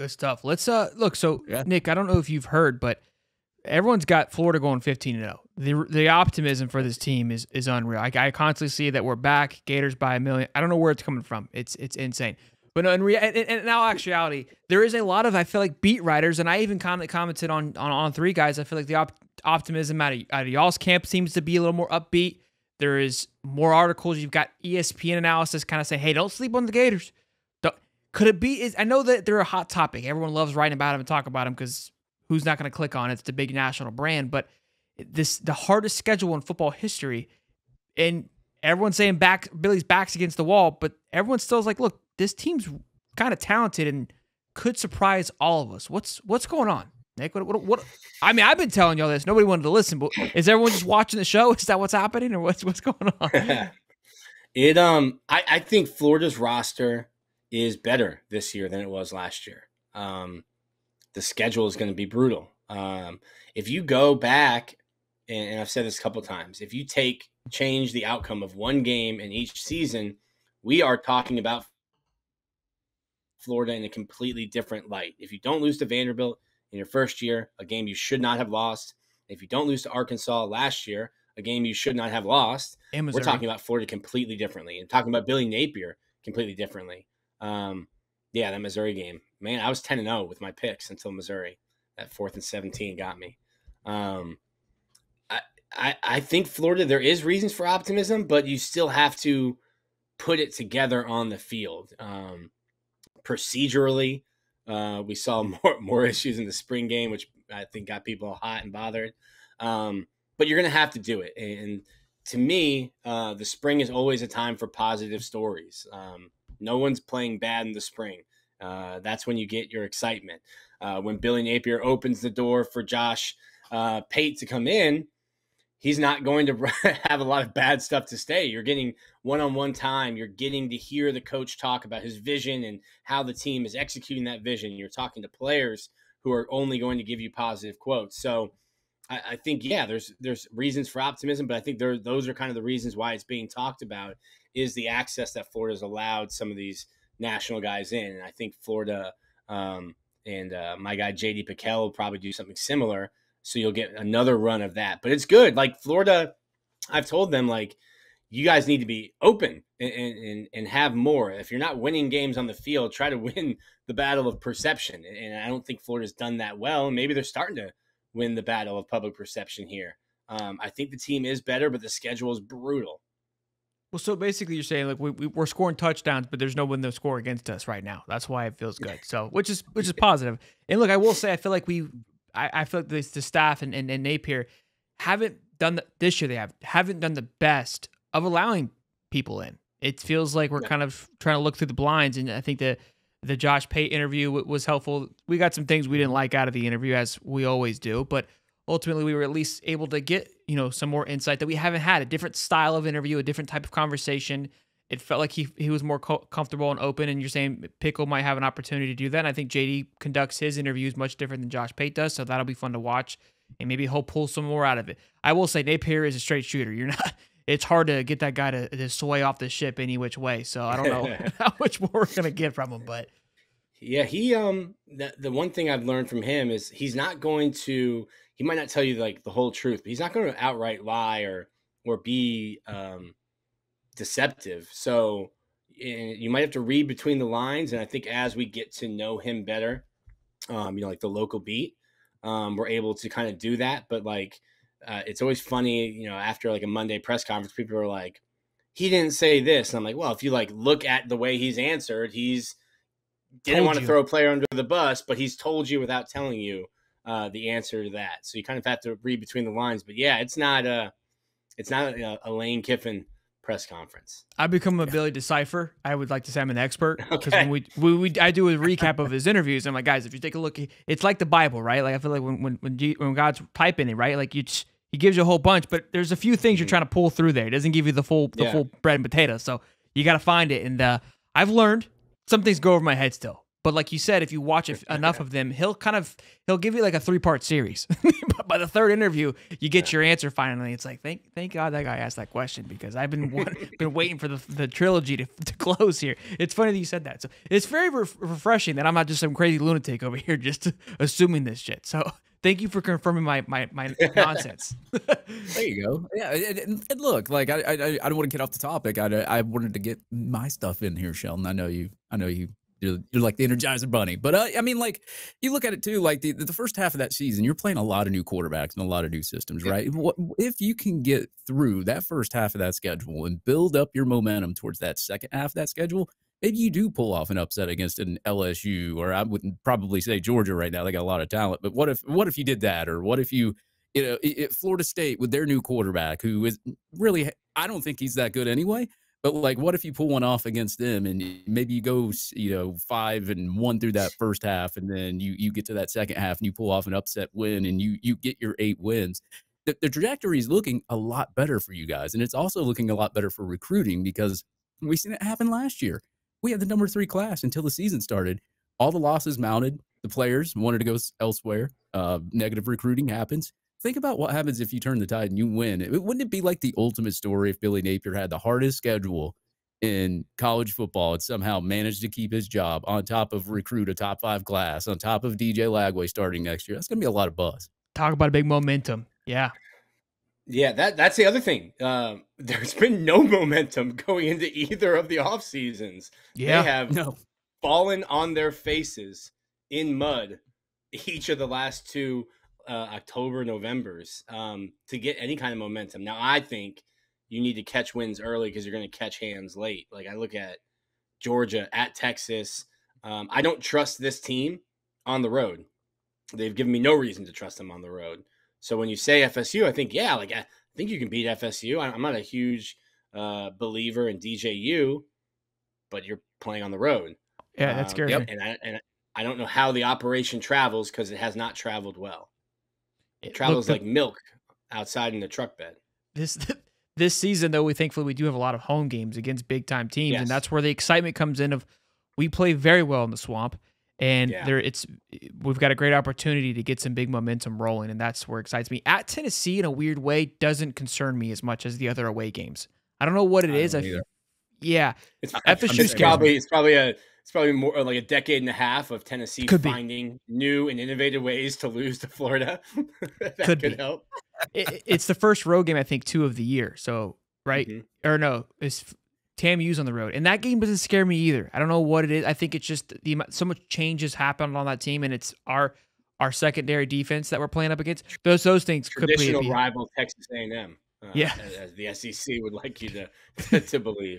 Good stuff. Let's look. So Yeah. Nick, I don't know if you've heard, but everyone's got Florida going 15-0. The optimism for this team is unreal. I constantly see that we're back. Gators by 1 million. I don't know where it's coming from. It's insane. But no, in all actuality, there is a lot of, I feel like, beat writers, and I even commented on three guys. I feel like the optimism out of y'all's camp seems to be a little more upbeat. There is more articles. You've got ESPN analysis kind of saying, hey, don't sleep on the Gators. Could it be? I know that they're a hot topic. Everyone loves writing about them and talk about them because who's not going to click on it? It's the big national brand. But the hardest schedule in football history, and everyone's saying Billy's back's against the wall, but everyone still's like, look, this team's kind of talented and could surprise all of us. What's going on, Nick? What? I mean, I've been telling y'all this. Nobody wanted to listen, but is everyone just watching the show? Is that what's happening, or what's going on? I think Florida's roster is better this year than it was last year. The schedule is going to be brutal. If you go back, and I've said this a couple times, if you change the outcome of one game in each season, we are talking about Florida in a completely different light. If you don't lose to Vanderbilt in your first year, a game you should not have lost. If you don't lose to Arkansas last year, a game you should not have lost, we're talking about Florida completely differently, and talking about Billy Napier completely differently. Yeah, that Missouri game, man, I was 10-0 with my picks until Missouri. That 4th and 17 got me. I think Florida, there is reasons for optimism, but you still have to put it together on the field. Procedurally, we saw more issues in the spring game, which I think got people hot and bothered. But you're going to have to do it. And to me, the spring is always a time for positive stories. No one's playing bad in the spring. That's when you get your excitement. When Billy Napier opens the door for Josh Pate to come in, he's not going to have a lot of bad stuff to say. You're getting one-on-one time. You're getting to hear the coach talk about his vision and how the team is executing that vision. You're talking to players who are only going to give you positive quotes. So I think, yeah, there's reasons for optimism, but I think those are kind of the reasons why it's being talked about, is the access that Florida's allowed some of these national guys in. And I think Florida and my guy J.D. Piquel will probably do something similar. So you'll get another run of that. But it's good. Like Florida, I've told them, like, you guys need to be open and have more. If you're not winning games on the field, try to win the battle of perception. And I don't think Florida's done that well. Maybe they're starting to win the battle of public perception here. I think the team is better, but the schedule is brutal. Well, so basically you're saying, like, we're scoring touchdowns, but there's no one to score against us right now. That's why it feels good. So which is positive. And look, I will say, I feel like I feel like the staff and Napier haven't done this year. They haven't done the best of allowing people in. It feels like we're kind of trying to look through the blinds, and I think the Josh Pate interview was helpful. We got some things we didn't like out of the interview, as we always do, but ultimately we were at least able to get some more insight that we haven't had. A different style of interview, a different type of conversation. It felt like he was more comfortable and open, and you're saying Pickle might have an opportunity to do that. And I think JD conducts his interviews much different than Josh Pate does, so that'll be fun to watch, and maybe he'll pull some more out of it. I will say Napier is a straight shooter. It's hard to get that guy to sway off the ship any which way, so I don't know how much more we're going to get from him. But yeah, he the one thing I've learned from him is he's not going to – he might not tell you like the whole truth, but he's not going to outright lie or be deceptive. So you might have to read between the lines. And I think as we get to know him better, like the local beat, we're able to kind of do that. But like, it's always funny, after like a Monday press conference, people are like, he didn't say this. And I'm like, well, if you like look at the way he's answered, he's didn't want to throw a player under the bus, but he's told you without telling you the answer to that. So you kind of have to read between the lines. But yeah, it's not a Lane Kiffin press conference. I become a Billy Decipher. I would like to say I'm an expert, because when I do a recap of his interviews, I'm like, guys, if you take a look, it's like the Bible, right? Like I feel like when God's typing it, right? Like he gives you a whole bunch, but there's a few things you're trying to pull through there. It doesn't give you the full bread and potatoes. So you got to find it. And I've learned some things go over my head still. But like you said, if you watch enough of them, he'll give you like a 3-part series. But by the third interview, you get your answer finally. It's like thank God that guy asked that question, because I've been waiting for the trilogy to close here. It's funny that you said that. So it's very refreshing that I'm not just some crazy lunatic over here just assuming this shit. So thank you for confirming my nonsense. There you go. Yeah, and look, like I don't want to get off the topic. I wanted to get my stuff in here, Sheldon. I know you. You're like the Energizer Bunny. But, I mean, like, you look at it, too, like, the first half of that season, you're playing a lot of new quarterbacks and a lot of new systems, right? If you can get through that first half of that schedule and build up your momentum towards that second half of that schedule, maybe you do pull off an upset against an LSU, or I would probably say Georgia right now. They got a lot of talent. But what if you did that? Or what if you Florida State with their new quarterback, who is really, I don't think he's that good anyway. But like, what if you pull one off against them, and maybe you go, 5-1 through that first half, and then you get to that second half and you pull off an upset win, and you get your 8 wins. The trajectory is looking a lot better for you guys, and it's also looking a lot better for recruiting, because we've seen it happen last year. We had the number 3 class until the season started. All the losses mounted. The players wanted to go elsewhere. Negative recruiting happens. Think about what happens if you turn the tide and you win. Wouldn't it be like the ultimate story if Billy Napier had the hardest schedule in college football and somehow managed to keep his job, on top of recruit a top 5 class, on top of DJ Lagway starting next year? That's going to be a lot of buzz. Talk about a big momentum. Yeah. Yeah, that's the other thing. There's been no momentum going into either of the off seasons. Yeah. They have fallen on their faces in mud each of the last 2 October, Novembers, to get any kind of momentum. Now, I think you need to catch wins early, because you're going to catch hands late. Like, I look at Georgia, at Texas. I don't trust this team on the road. They've given me no reason to trust them on the road. So when you say FSU, I think, I think you can beat FSU. I'm not a huge believer in DJU, but you're playing on the road. Yeah, that's scary. And I don't know how the operation travels, because it has not traveled well. It travels like milk outside in the truck bed. This season, though, thankfully we do have a lot of home games against big time teams, and that's where the excitement comes in. Of we play very well in the Swamp, and we've got a great opportunity to get some big momentum rolling, and that's where it excites me. At Tennessee, in a weird way, doesn't concern me as much as the other away games. I don't know what it is. It's probably more like a decade and a half of Tennessee finding new and innovative ways to lose to Florida. That could help. It's the first road game, I think, 2 of the year. So, right? Mm-hmm. Or no, it's TAMU's on the road. And that game doesn't scare me either. I don't know what it is. I think it's just so much changes happened on that team, and it's our secondary defense that we're playing up against. Those things could be traditional rival Texas A&M. As the SEC would like you to believe.